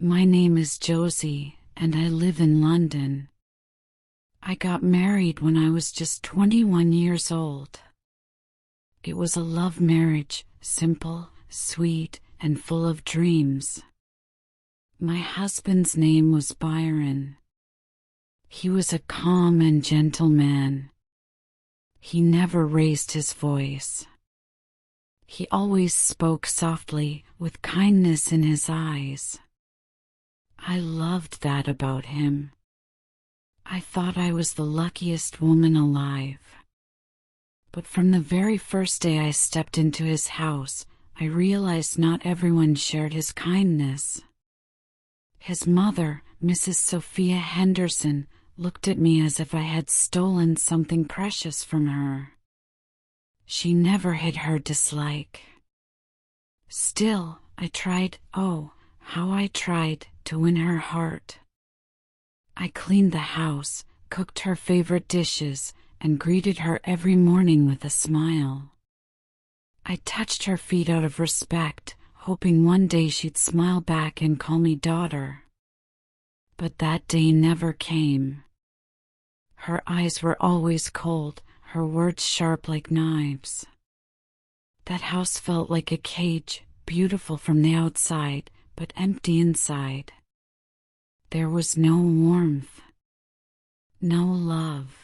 My name is Josie, and I live in London. I got married when I was just 21 years old. It was a love marriage, simple, sweet, and full of dreams. My husband's name was Byran. He was a calm and gentle man. He never raised his voice. He always spoke softly, with kindness in his eyes. I loved that about him. I thought I was the luckiest woman alive. But from the very first day I stepped into his house, I realized not everyone shared his kindness. His mother, Mrs. Sophia Henderson, looked at me as if I had stolen something precious from her. She never hid her dislike. Still, I tried, oh, how I tried, to win her heart. I cleaned the house, cooked her favorite dishes, and greeted her every morning with a smile. I touched her feet out of respect, hoping one day she'd smile back and call me daughter. But that day never came. Her eyes were always cold, her words sharp like knives. That house felt like a cage, beautiful from the outside, but empty inside. There was no warmth, no love,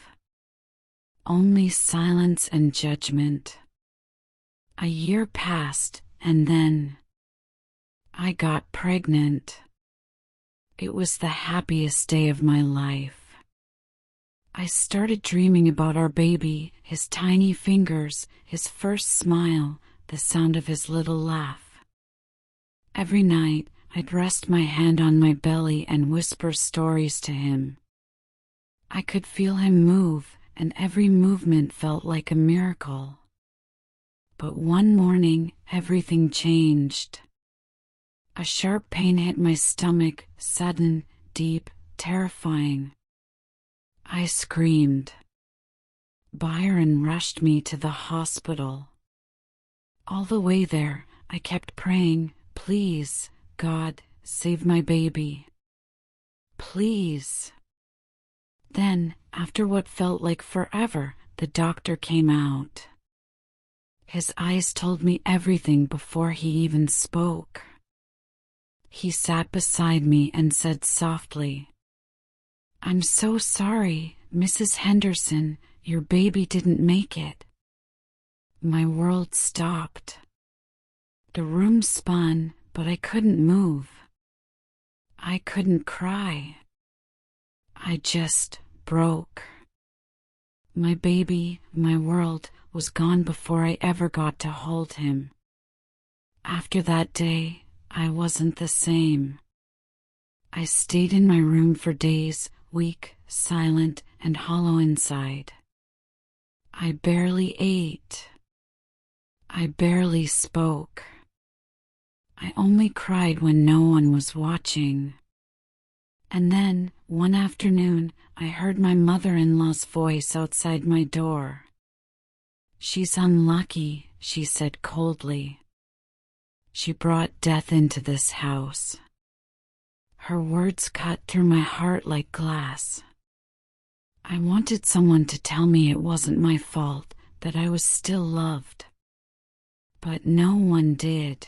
only silence and judgment. A year passed, and then I got pregnant. It was the happiest day of my life. I started dreaming about our baby, his tiny fingers, his first smile, the sound of his little laugh. Every night, I'd rest my hand on my belly and whisper stories to him. I could feel him move, and every movement felt like a miracle. But one morning, everything changed. A sharp pain hit my stomach, sudden, deep, terrifying. I screamed. Byran rushed me to the hospital. All the way there, I kept praying, "Please, God, save my baby. Please." Then, after what felt like forever, the doctor came out. His eyes told me everything before he even spoke. He sat beside me and said softly, "I'm so sorry, Mrs. Henderson, your baby didn't make it." My world stopped. The room spun, but I couldn't move. I couldn't cry. I just broke. My baby, my world, was gone before I ever got to hold him. After that day, I wasn't the same. I stayed in my room for days, weak, silent, and hollow inside. I barely ate. I barely spoke. I only cried when no one was watching. And then, one afternoon, I heard my mother-in-law's voice outside my door. "She's unlucky," she said coldly. "She brought death into this house." Her words cut through my heart like glass. I wanted someone to tell me it wasn't my fault, that I was still loved. But no one did.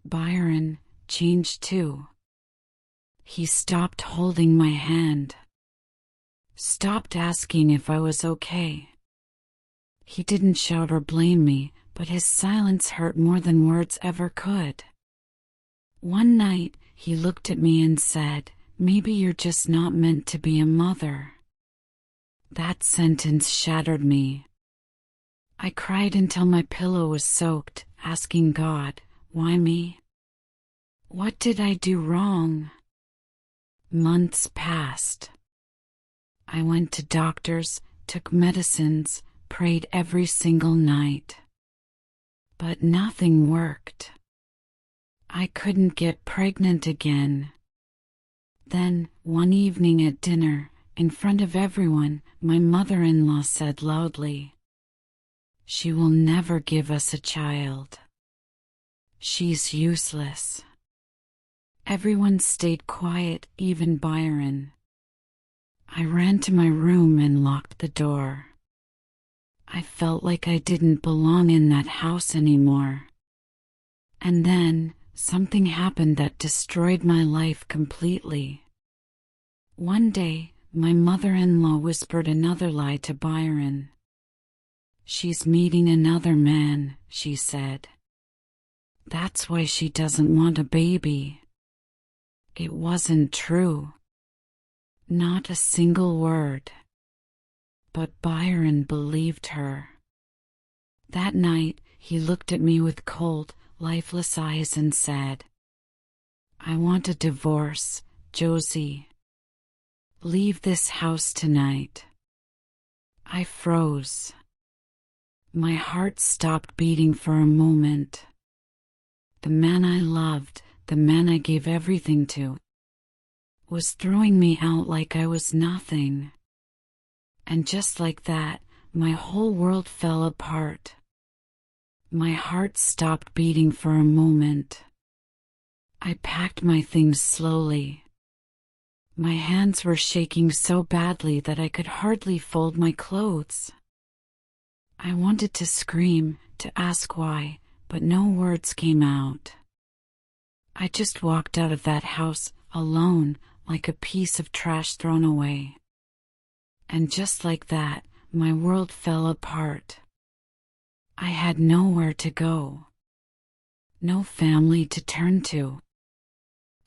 Byran changed too. He stopped holding my hand. Stopped asking if I was okay. He didn't shout or blame me, but his silence hurt more than words ever could. One night, he looked at me and said, "Maybe you're just not meant to be a mother." That sentence shattered me. I cried until my pillow was soaked, asking God, "Why me? What did I do wrong?" Months passed. I went to doctors, took medicines, prayed every single night. But nothing worked. I couldn't get pregnant again. Then, one evening at dinner, in front of everyone, my mother-in-law said loudly, "She will never give us a child. She's useless." Everyone stayed quiet, even Byran. I ran to my room and locked the door. I felt like I didn't belong in that house anymore. And then, something happened that destroyed my life completely. One day, my mother-in-law whispered another lie to Byran. "She's meeting another man," she said. "That's why she doesn't want a baby." It wasn't true. Not a single word. But Byran believed her. That night, he looked at me with cold, lifeless eyes and said, "I want a divorce, Josie. Leave this house tonight." I froze. My heart stopped beating for a moment. The man I loved, the man I gave everything to, was throwing me out like I was nothing. And just like that, my whole world fell apart. My heart stopped beating for a moment. I packed my things slowly. My hands were shaking so badly that I could hardly fold my clothes. I wanted to scream, to ask why, but no words came out. I just walked out of that house, alone, like a piece of trash thrown away. And just like that, my world fell apart. I had nowhere to go. No family to turn to.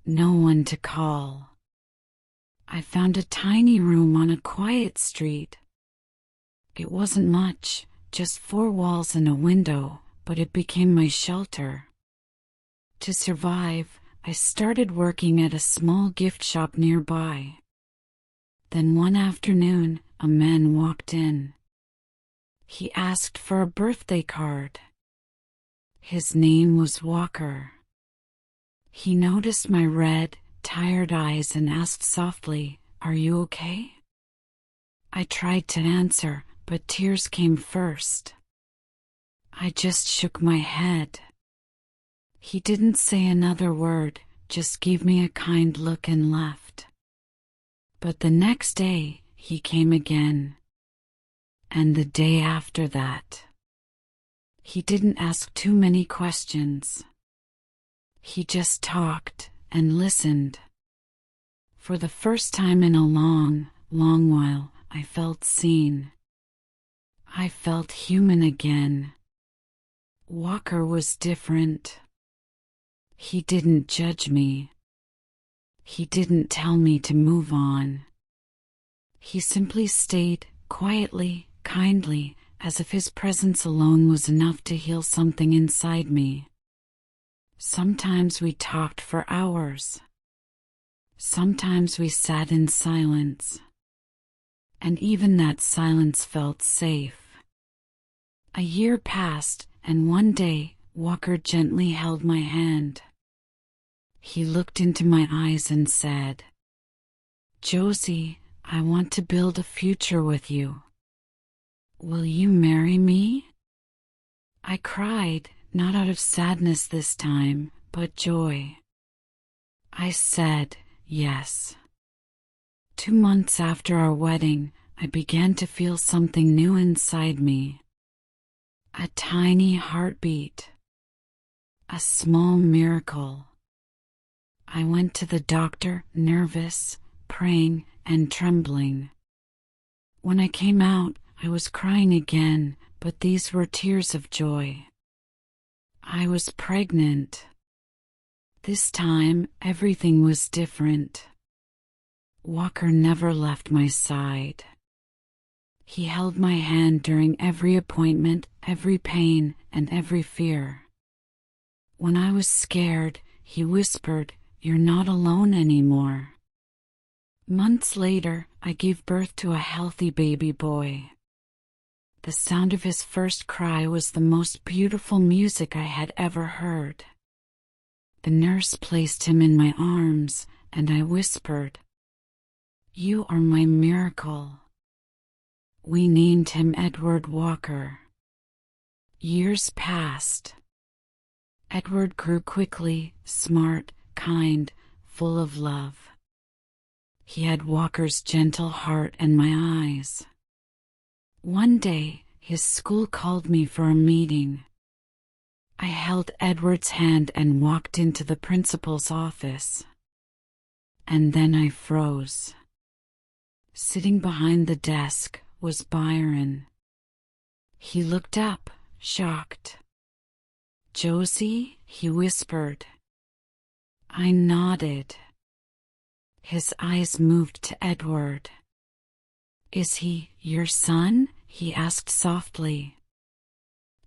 No one to call. I found a tiny room on a quiet street. It wasn't much, just 4 walls and a window, but it became my shelter. To survive, I started working at a small gift shop nearby. Then one afternoon, a man walked in. He asked for a birthday card. His name was Walker. He noticed my red, tired eyes and asked softly, "Are you okay?" I tried to answer, but tears came first. I just shook my head. He didn't say another word, just gave me a kind look and left. But the next day, he came again. And the day after that. He didn't ask too many questions. He just talked and listened. For the first time in a long, long while, I felt seen. I felt human again. Walker was different. He didn't judge me. He didn't tell me to move on. He simply stayed, quietly, kindly, as if his presence alone was enough to heal something inside me. Sometimes we talked for hours. Sometimes we sat in silence. And even that silence felt safe. A year passed, and one day, Walker gently held my hand. He looked into my eyes and said, "Josie, I want to build a future with you. Will you marry me?" I cried, not out of sadness this time, but joy. I said, yes. 2 months after our wedding, I began to feel something new inside me. A tiny heartbeat. A small miracle. I went to the doctor, nervous, praying, and trembling. When I came out, I was crying again, but these were tears of joy. I was pregnant. This time, everything was different. Walker never left my side. He held my hand during every appointment, every pain, and every fear. When I was scared, he whispered, "You're not alone anymore." Months later, I gave birth to a healthy baby boy. The sound of his first cry was the most beautiful music I had ever heard. The nurse placed him in my arms, and I whispered, "You are my miracle." We named him Edward Walker. Years passed. Edward grew quickly, smart, kind, full of love. He had Walker's gentle heart and my eyes. One day, his school called me for a meeting. I held Edward's hand and walked into the principal's office. And then I froze. Sitting behind the desk was Byran. He looked up, shocked. "Josie?" he whispered. I nodded. His eyes moved to Edward. "Is he your son?" he asked softly.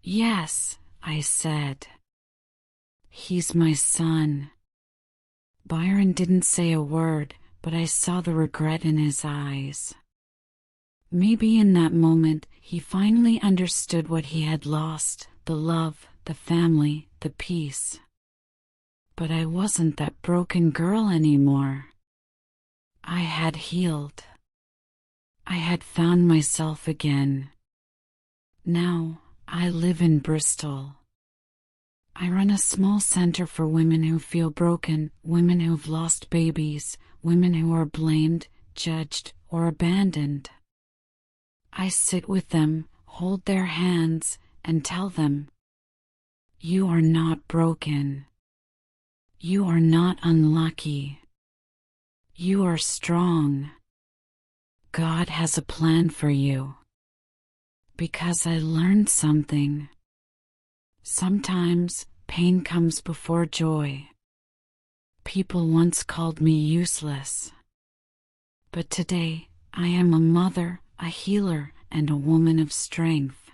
"Yes," I said. "He's my son." Byran didn't say a word, but I saw the regret in his eyes. Maybe in that moment he finally understood what he had lost: the love, the family, the peace. But I wasn't that broken girl anymore. I had healed. I had found myself again. Now I live in Bristol. I run a small center for women who feel broken, women who've lost babies, women who are blamed, judged, or abandoned. I sit with them, hold their hands, and tell them, "You are not broken. You are not unlucky. You are strong. God has a plan for you." Because I learned something. Sometimes pain comes before joy. People once called me useless. But today I am a mother, a healer, and a woman of strength.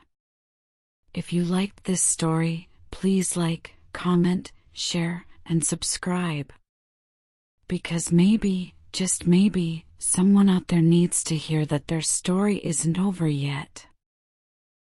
If you liked this story, please like, comment, share, and subscribe. Because maybe, just maybe, someone out there needs to hear that their story isn't over yet.